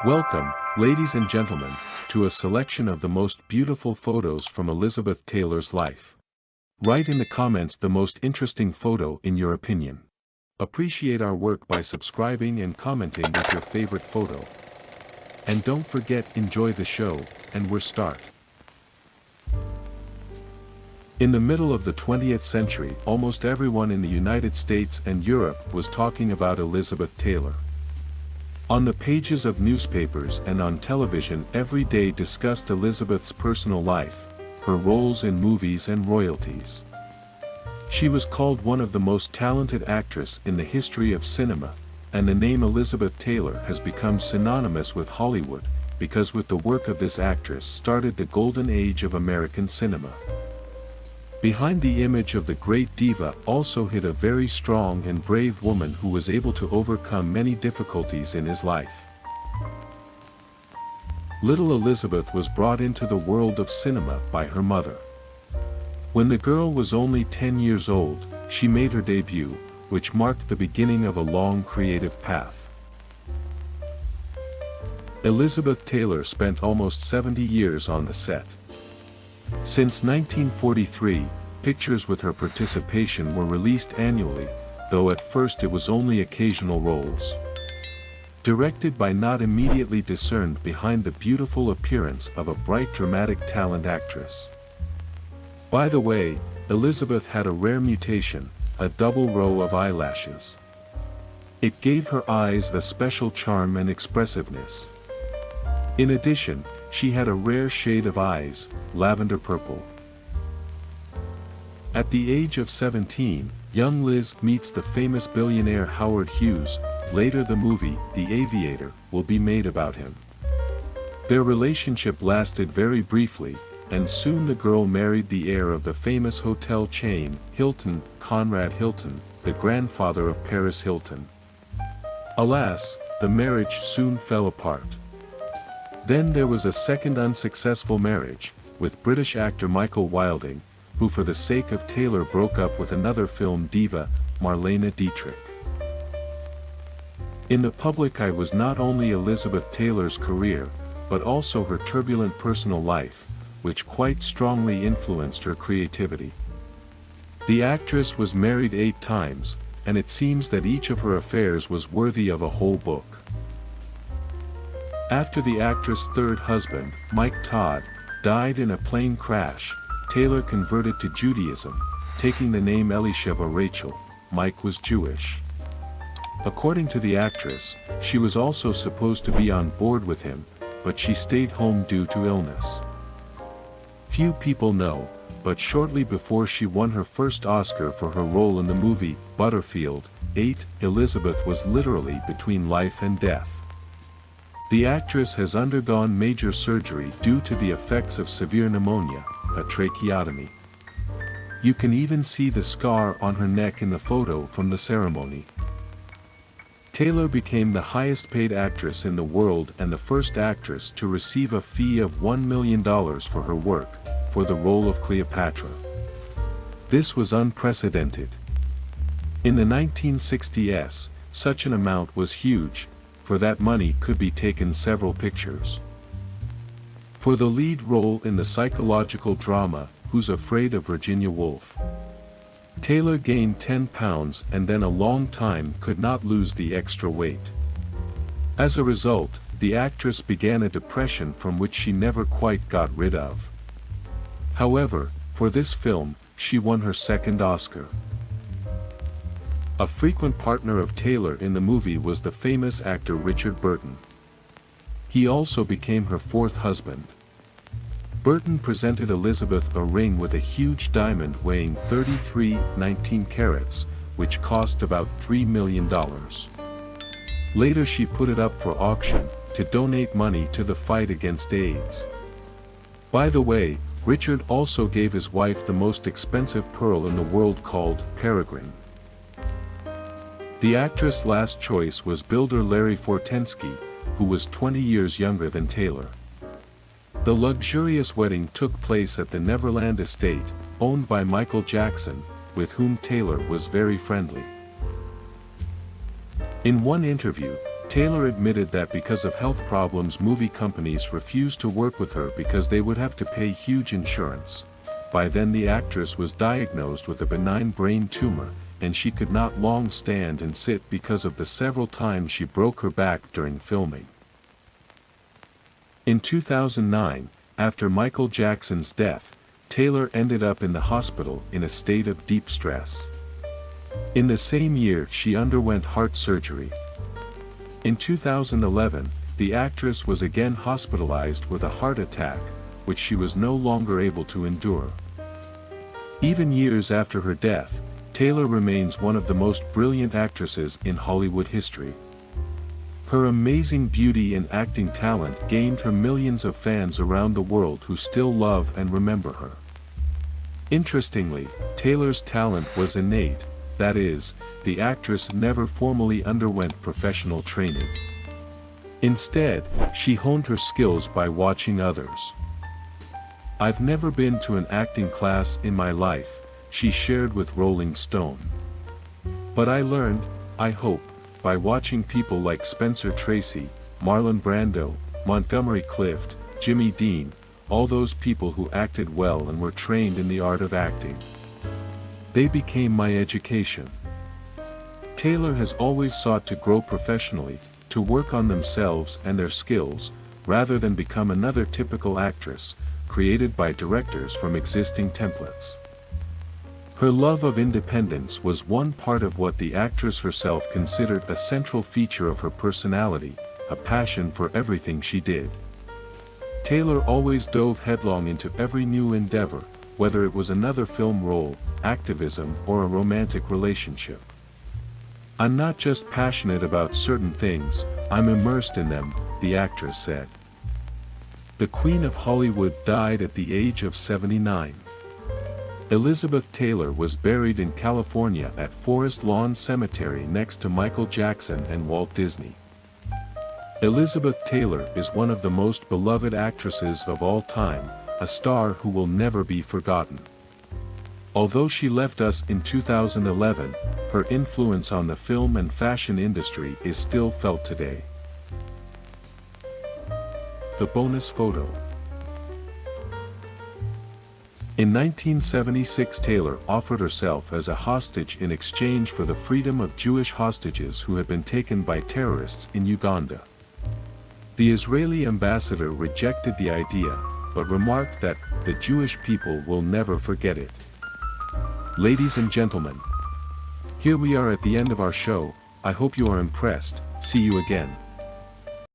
Welcome, ladies and gentlemen, to a selection of the most beautiful photos from Elizabeth Taylor's life. Write in the comments the most interesting photo in your opinion. Appreciate our work by subscribing and commenting with your favorite photo. And don't forget, enjoy the show, and we're start. In the middle of the 20th century, almost everyone in the United States and Europe was talking about Elizabeth Taylor. On the pages of newspapers and on television every day discussed Elizabeth's personal life, her roles in movies and royalties. She was called one of the most talented actresses in the history of cinema, and the name Elizabeth Taylor has become synonymous with Hollywood, because with the work of this actress started the golden age of American cinema. Behind the image of the great diva also hid a very strong and brave woman who was able to overcome many difficulties in his life. Little Elizabeth was brought into the world of cinema by her mother. When the girl was only 10 years old, she made her debut, which marked the beginning of a long creative path. Elizabeth Taylor spent almost 70 years on the set. Since 1943, pictures with her participation were released annually, though at first it was only occasional roles. Directed by not immediately discerned behind the beautiful appearance of a bright dramatic talent actress. By the way, Elizabeth had a rare mutation, a double row of eyelashes. It gave her eyes a special charm and expressiveness. In addition, she had a rare shade of eyes, lavender purple. At the age of 17, young Liz meets the famous billionaire Howard Hughes. Later the movie, The Aviator, will be made about him. Their relationship lasted very briefly, and soon the girl married the heir of the famous hotel chain, Hilton, Conrad Hilton, the grandfather of Paris Hilton. Alas, the marriage soon fell apart. Then there was a second unsuccessful marriage, with British actor Michael Wilding, who for the sake of Taylor broke up with another film diva, Marlene Dietrich. In the public eye was not only Elizabeth Taylor's career, but also her turbulent personal life, which quite strongly influenced her creativity. The actress was married 8 times, and it seems that each of her affairs was worthy of a whole book. After the actress' third husband, Mike Todd, died in a plane crash, Taylor converted to Judaism, taking the name Elisheva Rachel. Mike was Jewish. According to the actress, she was also supposed to be on board with him, but she stayed home due to illness. Few people know, but shortly before she won her first Oscar for her role in the movie, Butterfield, 8, Elizabeth was literally between life and death. The actress has undergone major surgery due to the effects of severe pneumonia, a tracheotomy. You can even see the scar on her neck in the photo from the ceremony. Taylor became the highest paid actress in the world and the first actress to receive a fee of $1 million for her work, for the role of Cleopatra. This was unprecedented. In the 1960s, such an amount was huge. For that money could be taken several pictures. For the lead role in the psychological drama, Who's Afraid of Virginia Woolf, Taylor gained 10 pounds and then a long time could not lose the extra weight. As a result, the actress began a depression from which she never quite got rid of. However, for this film, she won her second Oscar. A frequent partner of Taylor in the movie was the famous actor Richard Burton. He also became her fourth husband. Burton presented Elizabeth a ring with a huge diamond weighing 33.19 carats, which cost about $3 million. Later she put it up for auction, to donate money to the fight against AIDS. By the way, Richard also gave his wife the most expensive pearl in the world called Peregrine. The actress' last choice was builder Larry Fortensky, who was 20 years younger than Taylor. The luxurious wedding took place at the Neverland estate, owned by Michael Jackson, with whom Taylor was very friendly. In one interview, Taylor admitted that because of health problems movie companies refused to work with her because they would have to pay huge insurance. By then the actress was diagnosed with a benign brain tumor, and she could not long stand and sit because of the several times she broke her back during filming. In 2009, after Michael Jackson's death, Taylor ended up in the hospital in a state of deep stress. In the same year she underwent heart surgery. In 2011, the actress was again hospitalized with a heart attack, which she was no longer able to endure. Even years after her death, Taylor remains one of the most brilliant actresses in Hollywood history. Her amazing beauty and acting talent gained her millions of fans around the world who still love and remember her. Interestingly, Taylor's talent was innate, that is, the actress never formally underwent professional training. Instead, she honed her skills by watching others. "I've never been to an acting class in my life," she shared with Rolling Stone. "But I learned, I hope, by watching people like Spencer Tracy, Marlon Brando, Montgomery Clift, Jimmy Dean, all those people who acted well and were trained in the art of acting. They became my education." Taylor has always sought to grow professionally, to work on themselves and their skills, rather than become another typical actress, created by directors from existing templates. Her love of independence was one part of what the actress herself considered a central feature of her personality, a passion for everything she did. Taylor always dove headlong into every new endeavor, whether it was another film role, activism, or a romantic relationship. "I'm not just passionate about certain things, I'm immersed in them," the actress said. The Queen of Hollywood died at the age of 79. Elizabeth Taylor was buried in California at Forest Lawn Cemetery next to Michael Jackson and Walt Disney. Elizabeth Taylor is one of the most beloved actresses of all time, a star who will never be forgotten. Although she left us in 2011, her influence on the film and fashion industry is still felt today. The bonus photo. In 1976, Taylor offered herself as a hostage in exchange for the freedom of Jewish hostages who had been taken by terrorists in Uganda. The Israeli ambassador rejected the idea, but remarked that the Jewish people will never forget it. Ladies and gentlemen, here we are at the end of our show. I hope you are impressed. See you again.